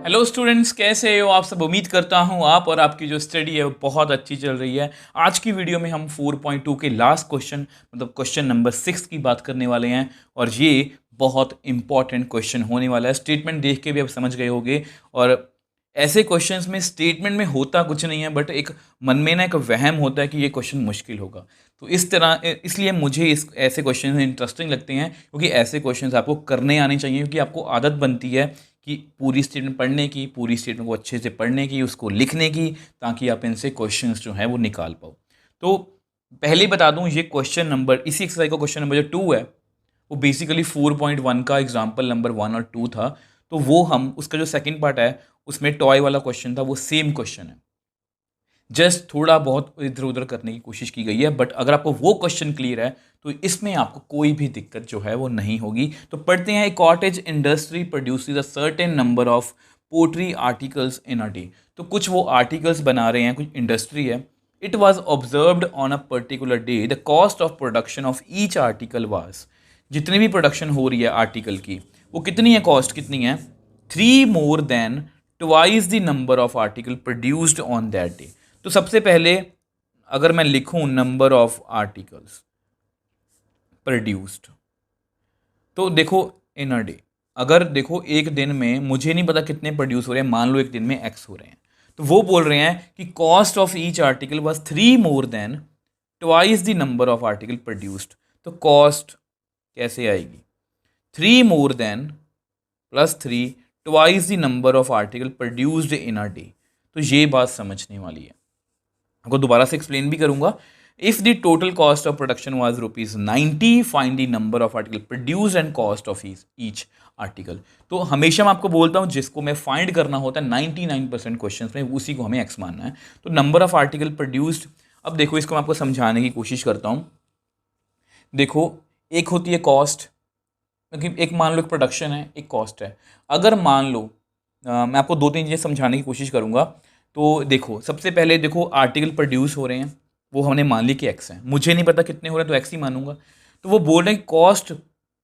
Hello students, कैसे हो आप सब। उम्मीद करता हूँ आप और आपकी जो स्टडी है वो बहुत अच्छी चल रही है। आज की वीडियो में हम 4.2 के लास्ट क्वेश्चन मतलब क्वेश्चन नंबर 6 की बात करने वाले हैं और ये बहुत इंपॉर्टेंट क्वेश्चन होने वाला है। स्टेटमेंट देख के भी आप समझ गए होंगे। और ऐसे क्वेश्चंस में स्टेटमेंट में होता कुछ नहीं है, बट एक मन में ना एक वहम होता है कि ये क्वेश्चन मुश्किल होगा। तो इस तरह इसलिए मुझे इस ऐसे क्वेश्चन इंटरेस्टिंग लगते हैं, क्योंकि ऐसे क्वेश्चंस आपको करने आने चाहिए, क्योंकि आपको आदत बनती है कि पूरी स्टेटमेंट पढ़ने की, पूरी स्टेटमेंट को अच्छे से पढ़ने की, उसको लिखने की, ताकि आप इनसे क्वेश्चंस जो है वो निकाल पाओ। तो पहले ही बता दूं, ये क्वेश्चन नंबर, इसी एक्सरसाइज का क्वेश्चन नंबर जो 2 है वो बेसिकली 4.1 का एग्जाम्पल नंबर 1 और 2 था। तो वो हम उसका जो सेकंड पार्ट है उसमें टॉय वाला क्वेश्चन था, वो सेम क्वेश्चन है, जस्ट थोड़ा बहुत इधर उधर करने की कोशिश की गई है। बट अगर आपको वो क्वेश्चन क्लियर है तो इसमें आपको कोई भी दिक्कत जो है वो नहीं होगी। तो पढ़ते हैं। Cottage industry produces a certain number of pottery articles in a day. तो कुछ वो आर्टिकल्स बना रहे हैं, कुछ इंडस्ट्री है। It was observed on a particular day the cost of production of each article was. जितनी भी प्रोडक्शन हो रही है आर्टिकल की, वो कितनी है, कॉस्ट कितनी है, 3 more than twice the number of article produced on that day. तो सबसे पहले अगर मैं लिखूं नंबर ऑफ आर्टिकल्स प्रोड्यूस्ड, तो देखो इन अ डे, अगर देखो एक दिन में मुझे नहीं पता कितने प्रोड्यूस हो रहे हैं, मान लो एक दिन में एक्स हो रहे हैं, तो वो बोल रहे हैं कि cost of each article was 3 more than twice the number of article produced. तो कॉस्ट कैसे आएगी, 3 more than plus 3 twice the number of article produced in a day. तो ये बात समझने वाली है, आपको दोबारा से एक्सप्लेन भी करूंगा। If the total cost of production was ₹90, find the number of article produce and cost of each article. तो हमेशा मैं आपको बोलता हूं, जिसको मैं फाइंड करना होता है 99% क्वेश्चन में, उसी को हमें एक्स मानना है। तो नंबर ऑफ आर्टिकल प्रोड्यूस्ड, अब देखो इसको मैं आपको समझाने की कोशिश करता हूं। देखो, एक होती है कॉस्ट, क्योंकि एक मान लो एक प्रोडक्शन है, एक कॉस्ट है। अगर मान लो मैं आपको दो तीन चीज़ें समझाने की कोशिश करूंगा। तो देखो, सबसे पहले देखो आर्टिकल प्रोड्यूस हो रहे हैं, वो हमने मान ली कि एक्स है, मुझे नहीं पता कितने हो रहे हैं तो एक्स ही मानूंगा। तो वो बोल रहे हैं कॉस्ट,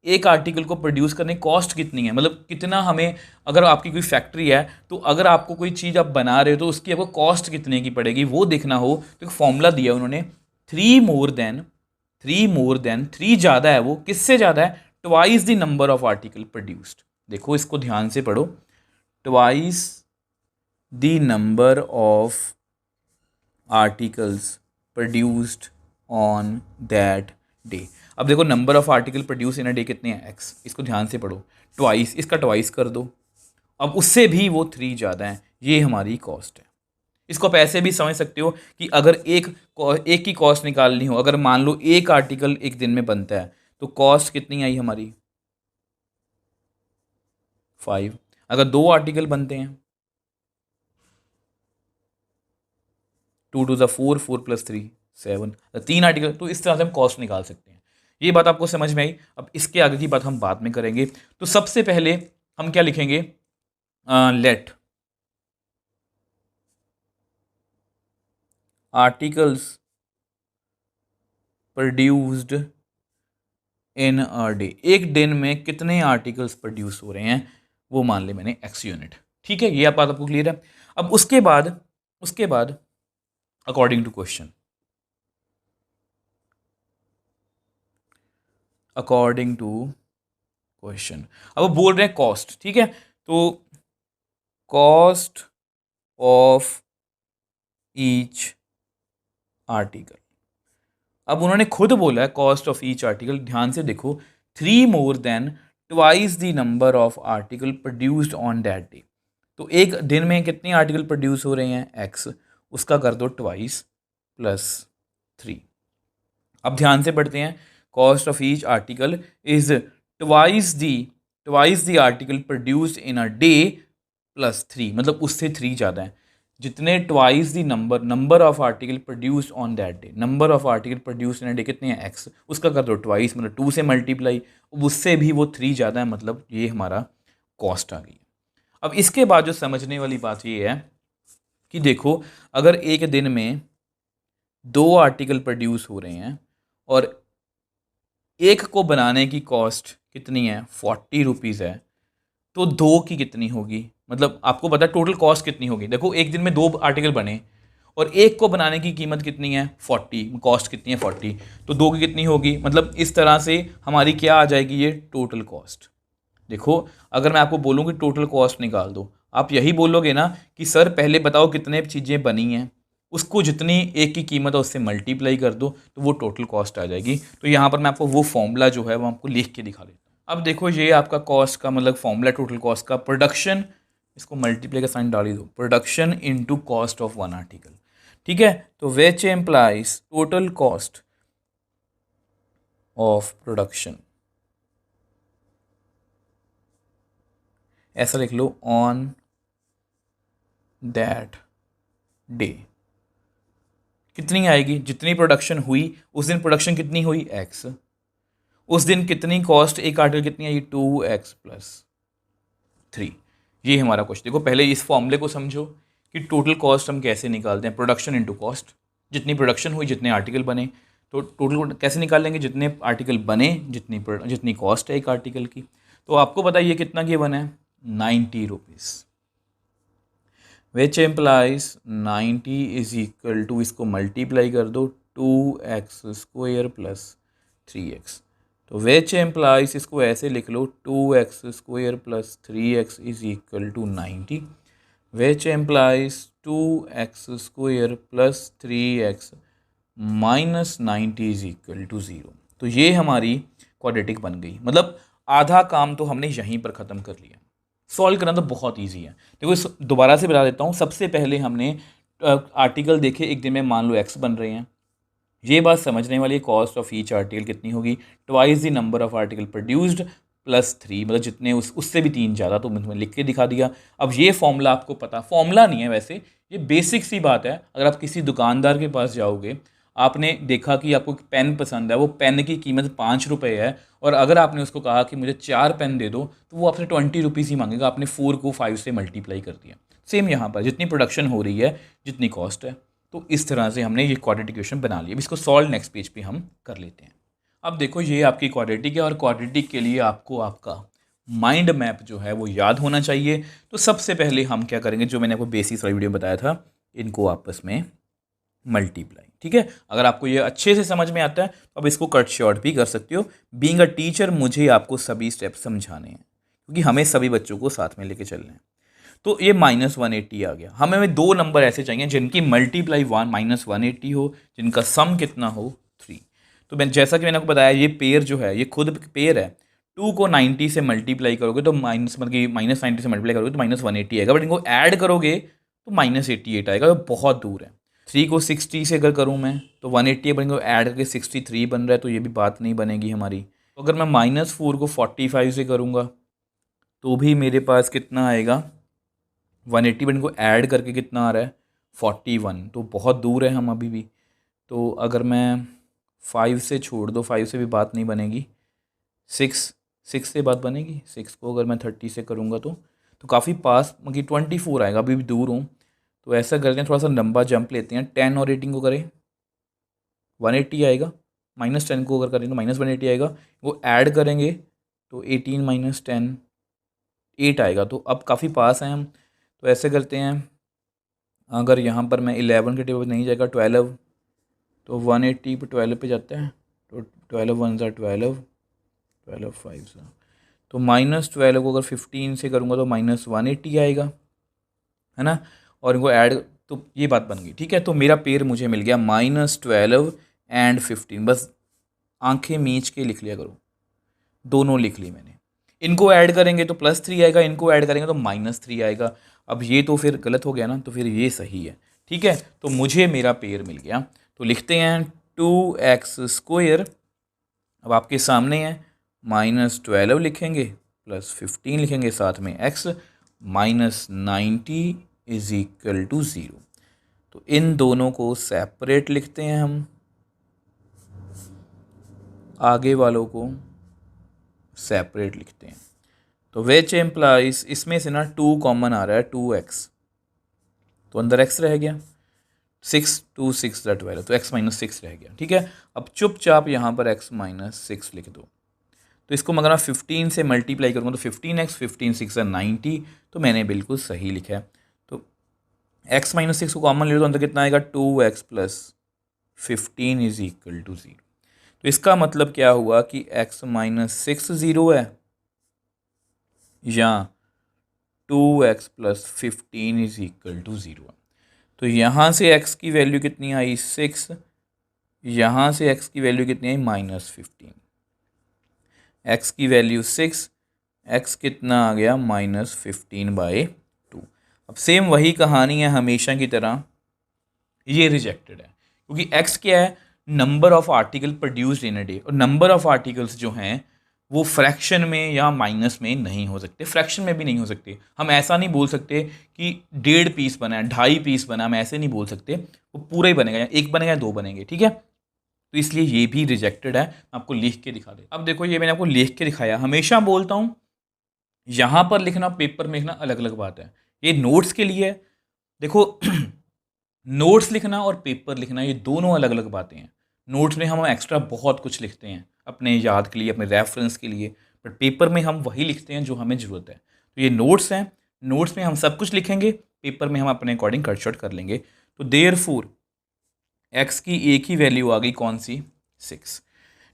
एक आर्टिकल को प्रोड्यूस करने की कॉस्ट कितनी है, मतलब कितना हमें, अगर आपकी कोई फैक्ट्री है तो अगर आपको कोई चीज़ आप बना रहे हो तो उसकी आपको कॉस्ट कितने की पड़ेगी वो देखना हो, तो एक फॉर्मूला दिया उन्होंने, 3 मोर देन 3 ज़्यादा है, वो किससे ज़्यादा है, twice the number of article produced. देखो इसको ध्यान से पढ़ो, twice the number of articles produced on that day. अब देखो number of article produce in a day कितने हैं, एक्स, इसको ध्यान से पढ़ो, ट्वाइस, इसका ट्वाइस कर दो, अब उससे भी वो 3 ज़्यादा है, ये हमारी कॉस्ट है। इसको आप ऐसे भी समझ सकते हो कि अगर एक की कॉस्ट निकालनी हो, अगर मान लो एक आर्टिकल एक दिन में बनता है तो कॉस्ट कितनी आई हमारी, 5। अगर 2 आर्टिकल बनते हैं, 2 टू ज़ 4, 4 प्लस 3 7, 3 आर्टिकल, तो इस तरह से हम कॉस्ट निकाल सकते हैं। ये बात आपको समझ में आई। अब इसके आगे की बात हम बाद में करेंगे। तो सबसे पहले हम क्या लिखेंगे, let articles produced in a day, एक दिन में कितने आर्टिकल्स प्रोड्यूस हो रहे हैं वो मान ले मैंने एक्स यूनिट। ठीक है, ये आप बात आपको क्लियर है। अब उसके बाद according to question, according to question, अब वो बोल रहे हैं कॉस्ट, ठीक है। तो कॉस्ट ऑफ ईच आर्टिकल, अब उन्होंने खुद बोला है कॉस्ट ऑफ ईच आर्टिकल, ध्यान से देखो, 3 more than twice the number of article produced on that day. तो एक दिन में कितने आर्टिकल प्रोड्यूस हो रहे हैं, एक्स, उसका कर दो ट्वाइस प्लस 3। अब ध्यान से पढ़ते हैं, cost of each article is twice the article produced in a debt plus 3, मतलब उससे 3 ज़्यादा है। जितने twice the number of article produced on that day, number of article produced in a day कितने हैं, एक्स, उसका कर दो ट्वाइस, मतलब 2 से मल्टीप्लाई, उससे भी वो 3 ज़्यादा है, मतलब ये हमारा कॉस्ट आ गई। अब इसके बाद जो समझने वाली बात ये है कि देखो, अगर एक दिन में 2 आर्टिकल प्रोड्यूस हो रहे हैं और एक को बनाने की कॉस्ट कितनी है, ₹40 है, तो 2 की कितनी होगी, मतलब आपको पता है टोटल कॉस्ट कितनी होगी। देखो एक दिन में 2 आर्टिकल बने और एक को बनाने की कीमत कितनी है 40, कॉस्ट कितनी है 40, तो 2 की कितनी होगी, मतलब इस तरह से हमारी क्या आ जाएगी ये टोटल कॉस्ट। देखो अगर मैं आपको बोलूँ कि टोटल कॉस्ट निकाल दो, आप यही बोलोगे ना कि सर पहले बताओ कितने चीज़ें बनी हैं, उसको जितनी एक की कीमत है उससे मल्टीप्लाई कर दो तो वो टोटल कॉस्ट आ जाएगी। तो यहाँ पर मैं आपको वो फॉर्मूला जो है वो आपको लिख के दिखा देता हूँ। अब देखो ये आपका कॉस्ट का मतलब फॉर्मूला टोटल कॉस्ट का, प्रोडक्शन, इसको मल्टीप्लाई का साइन डाल ही दो, production into cost of one article, ठीक है। तो which implies total cost of production, ऐसा लिख लो, ऑन दैट डे कितनी आएगी, जितनी प्रोडक्शन हुई उस दिन प्रोडक्शन कितनी हुई एक्स, उस दिन कितनी कॉस्ट एक आर्टिकल कितनी आई 2x+3। ये हमारा क्वेश्चन। देखो पहले इस फॉर्मूले को समझो कि टोटल कॉस्ट हम कैसे निकालते हैं, प्रोडक्शन इनटू कॉस्ट, जितनी प्रोडक्शन हुई जितने आर्टिकल बने, तो टोटल कैसे निकाल लेंगे, जितने आर्टिकल बने जितनी कॉस्ट है एक आर्टिकल की। तो आपको पता है ये कितना गिवन है 90 rupees, which implies 90 is equal to, इसको मल्टीप्लाई कर दो 2x² + 3x। तो विच एम्प्लाइज, इसको ऐसे लिख लो 2x² + 3x is equal to 90, which implies 2x² + 3x -90 is equal to 0। तो ये हमारी क्वाड्रेटिक बन गई, मतलब आधा काम तो हमने यहीं पर ख़त्म कर लिया। सॉल्व करना तो बहुत इजी है। देखो दोबारा से बता देता हूँ, सबसे पहले हमने आर्टिकल देखे एक दिन में, मान लो x बन रहे हैं, ये बात समझने वाली, कॉस्ट ऑफ ईच आर्टिकल कितनी होगी, twice the number of article produced +3, मतलब जितने उससे भी 3 ज़्यादा, तो मैंने लिख के दिखा दिया। अब ये फॉर्मूला आपको पता, फॉर्मूला नहीं है वैसे, ये बेसिक सी बात है। अगर आप किसी दुकानदार के पास जाओगे, आपने देखा कि आपको पेन पसंद है, वो पेन की कीमत 5 रुपये है, और अगर आपने उसको कहा कि मुझे 4 पेन दे दो, तो वो आपसे 20 रुपीज़ ही मांगेगा। आपने 4 को 5 से मल्टीप्लाई कर दिया। सेम यहाँ पर जितनी प्रोडक्शन हो रही है जितनी कॉस्ट है, तो इस तरह से हमने ये क्वाड्रेटिक इक्वेशन बना लिया। अब इसको सॉल्व नेक्स्ट पेज पे हम कर लेते हैं। अब देखो ये आपकी क्वाड्रेटिक है, और क्वाड्रेटिक के लिए आपको आपका माइंड मैप जो है वो याद होना चाहिए। तो सबसे पहले हम क्या करेंगे, जो मैंने आपको बेसिक्स वाली वीडियो में बताया था, इनको आपस में मल्टीप्लाई, ठीक है। अगर आपको ये अच्छे से समझ में आता है तो अब इसको कट शॉर्ट भी कर सकते हो। बीइंग अ टीचर मुझे आपको सभी स्टेप समझाने हैं, क्योंकि हमें सभी बच्चों को साथ में लेके चलना है। तो ये -180 आ गया। हमें 2 नंबर ऐसे चाहिए जिनकी मल्टीप्लाई -180 हो, जिनका सम कितना हो 3। तो मैं जैसा कि मैंने आपको बताया, ये पेयर जो है ये खुद पेयर है। 2 को 90 से मल्टीप्लाई करोगे तो -90 से मल्टीप्लाई करोगे तो -180 आएगा, बट इनको ऐड करोगे तो -88 आएगा, तो बहुत दूर है। 3 को 60 से अगर करूँ मैं तो 180 बन गया, ऐड करके 63 बन रहा है, तो ये भी बात नहीं बनेगी हमारी। तो अगर मैं -4 को 45 से करूँगा तो भी मेरे पास कितना आएगा, 180, बट इनको ऐड करके कितना आ रहा है 41, तो बहुत दूर है हम अभी भी। तो अगर मैं 5 से छोड़ दो, 5 से भी बात नहीं बनेगी, 6 से बात बनेगी। 6 को अगर मैं 30 से करूँगा तो काफ़ी पास, मतलब 24 आएगा, अभी भी दूर हूँ। तो ऐसा करते हैं, थोड़ा सा लंबा जंप लेते हैं, 10 और 18 को करें 180 आएगा, -10 को अगर करें तो -180 आएगा, वो ऐड करेंगे तो 18 - 10 8 आएगा। तो अब काफ़ी पास हैं हम। तो ऐसे करते हैं, अगर यहाँ पर मैं 11 के टेबल पर नहीं जाएगा, 12, तो 180 पर 12 पे जाता है, तो 12 1 ज़ा 12, 12 5 ज़ा, तो -12 को अगर 15 से करूँगा तो -180 आएगा, है ना। और इनको ऐड, तो ये बात बन गई, ठीक है। तो मेरा पेयर मुझे मिल गया -12 एंड 15। बस आंखें मीच के लिख लिया करो, दोनों लिख ली मैंने। इनको ऐड करेंगे तो +3 आएगा, इनको ऐड करेंगे तो -3 आएगा। अब ये तो फिर गलत हो गया ना, तो फिर ये सही है, ठीक है। तो मुझे मेरा पेयर मिल गया। तो लिखते हैं 2x², अब आपके सामने है, -12 लिखेंगे +15 लिखेंगे, साथ में x, -90 इज इक्वल टू 0। तो इन दोनों को सेपरेट लिखते हैं हम, आगे वालों को सेपरेट लिखते हैं। तो विच एम्प्लाइज, इसमें से ना 2 कॉमन आ रहा है, 2x, तो अंदर x रह गया, 6 2 6 12, तो x -6 रह गया, ठीक है। अब चुपचाप यहाँ पर x -6 लिख दो। तो इसको अगर मैं 15 से मल्टीप्लाई करूँगा तो 15x, 15 6 90, तो मैंने बिल्कुल सही लिखा है। तो x माइनस 6 को कॉमन ले लो तो अंदर कितना आएगा 2x plus 15 is equal to 0। तो इसका मतलब क्या हुआ कि x माइनस 6 0 है या 2x plus 15 is equal to 0 है। तो यहाँ से x की वैल्यू कितनी आई 6, यहाँ से x की वैल्यू कितनी आई -15, x की वैल्यू 6, x कितना आ गया -15/2। अब सेम वही कहानी है हमेशा की तरह, ये रिजेक्टेड है क्योंकि x क्या है, number of article produced in a day, और नंबर ऑफ आर्टिकल्स जो हैं वो फ्रैक्शन में या माइनस में नहीं हो सकते, फ्रैक्शन में भी नहीं हो सकते। हम ऐसा नहीं बोल सकते कि 1.5 पीस बना है, 2.5 पीस बना, हम ऐसे नहीं बोल सकते, वो पूरा ही बनेगा, या एक बनेगा या दो बनेंगे, ठीक है। तो इसलिए ये भी रिजेक्टेड है। आपको लिख के दिखा दे। अब देखो ये मैंने आपको लिख के दिखाया। हमेशा बोलता हूँ यहाँ पर लिखना पेपर में लिखना अलग अलग बात है, ये नोट्स के लिए है। देखो नोट्स लिखना और पेपर लिखना ये दोनों अलग अलग बातें हैं। नोट्स में हम एक्स्ट्रा बहुत कुछ लिखते हैं अपने याद के लिए, अपने रेफरेंस के लिए, बट पेपर में हम वही लिखते हैं जो हमें ज़रूरत है। तो ये नोट्स हैं, नोट्स में हम सब कुछ लिखेंगे, पेपर में हम अपने अकॉर्डिंग कट शॉर्ट कर लेंगे। तो देयरफॉर एक्स की एक ही वैल्यू आ गई, कौन सी 6,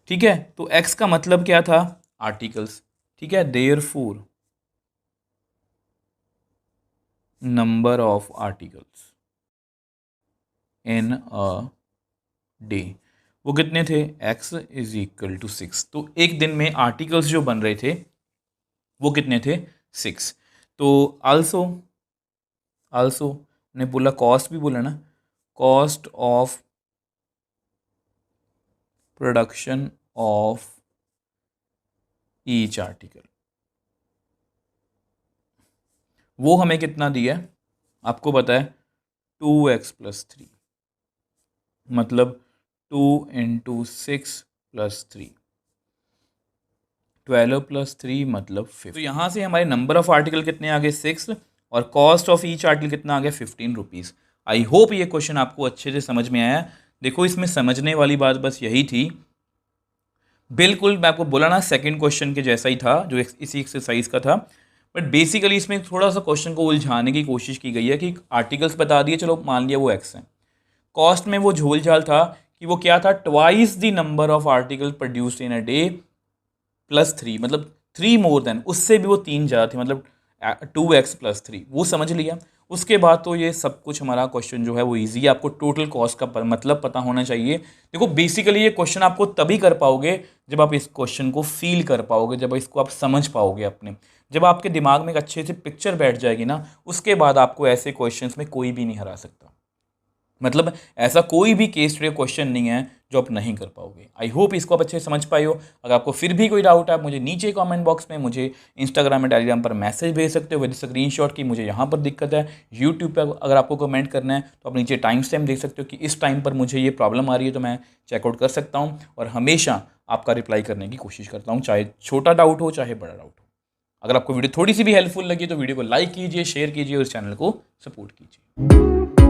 ठीक है। तो एक्स का मतलब क्या था, आर्टिकल्स, ठीक है। Therefore number of articles in a day, वो कितने थे, x इज इक्वल टू 6। तो एक दिन में आर्टिकल्स जो बन रहे थे वो कितने थे, 6। तो आल्सो ने बोला कॉस्ट भी बोला ना, cost of production of each article, वो हमें कितना दिया है, आपको पता है 2x प्लस 3, मतलब 2 इंटू 6 प्लस 3, 12 प्लस 3 मतलब 5। तो यहाँ से हमारे नंबर ऑफ आर्टिकल कितने आ गए 6, और कॉस्ट ऑफ ईच आर्टिकल कितना आ गया 15 रुपीज़। आई होप ये क्वेश्चन आपको अच्छे से समझ में आया। देखो इसमें समझने वाली बात बस यही थी, बिल्कुल मैं आपको बोला ना सेकंड क्वेश्चन के जैसा ही था जो इसी एक्सरसाइज का था, बट बेसिकली इसमें थोड़ा सा क्वेश्चन को उलझाने की कोशिश की गई है कि आर्टिकल्स बता दिए, चलो मान लिया वो एक्स है, कॉस्ट में वो झोल झाल था कि वो क्या था, twice the number of article produced in a debt plus 3, मतलब 3 मोर देन, उससे भी वो 3 ज़्यादा थी, मतलब 2x प्लस 3, वो समझ लिया। उसके बाद तो ये सब कुछ हमारा क्वेश्चन जो है वो इजी है। आपको टोटल कॉस्ट का मतलब पता होना चाहिए। देखो बेसिकली ये क्वेश्चन आपको तभी कर पाओगे जब आप इस क्वेश्चन को फील कर पाओगे, जब इसको आप समझ पाओगे अपने, जब आपके दिमाग में एक अच्छे से पिक्चर बैठ जाएगी ना, उसके बाद आपको ऐसे क्वेश्चंस में कोई भी नहीं हरा सकता। मतलब ऐसा कोई भी केस स्टडी क्वेश्चन नहीं है जो आप नहीं कर पाओगे। आई होप इसको आप अच्छे से समझ पाए हो। अगर आपको फिर भी कोई डाउट है, आप मुझे नीचे कमेंट बॉक्स में, मुझे इंस्टाग्राम में, टेलीग्राम पर मैसेज भेज सकते हो विद स्क्रीनशॉट की मुझे यहाँ पर दिक्कत है। यूट्यूब पर अगर आपको कमेंट करना है तो आप नीचे टाइम स्टैम्प देख सकते हो कि इस टाइम पर मुझे ये प्रॉब्लम आ रही है, तो मैं चेकआउट कर सकता हूँ और हमेशा आपका रिप्लाई करने की कोशिश करता हूँ, चाहे छोटा डाउट हो चाहे बड़ा डाउट हो। अगर आपको वीडियो थोड़ी सी भी हेल्पफुल लगी तो वीडियो को लाइक कीजिए, शेयर कीजिए और चैनल को सपोर्ट कीजिए।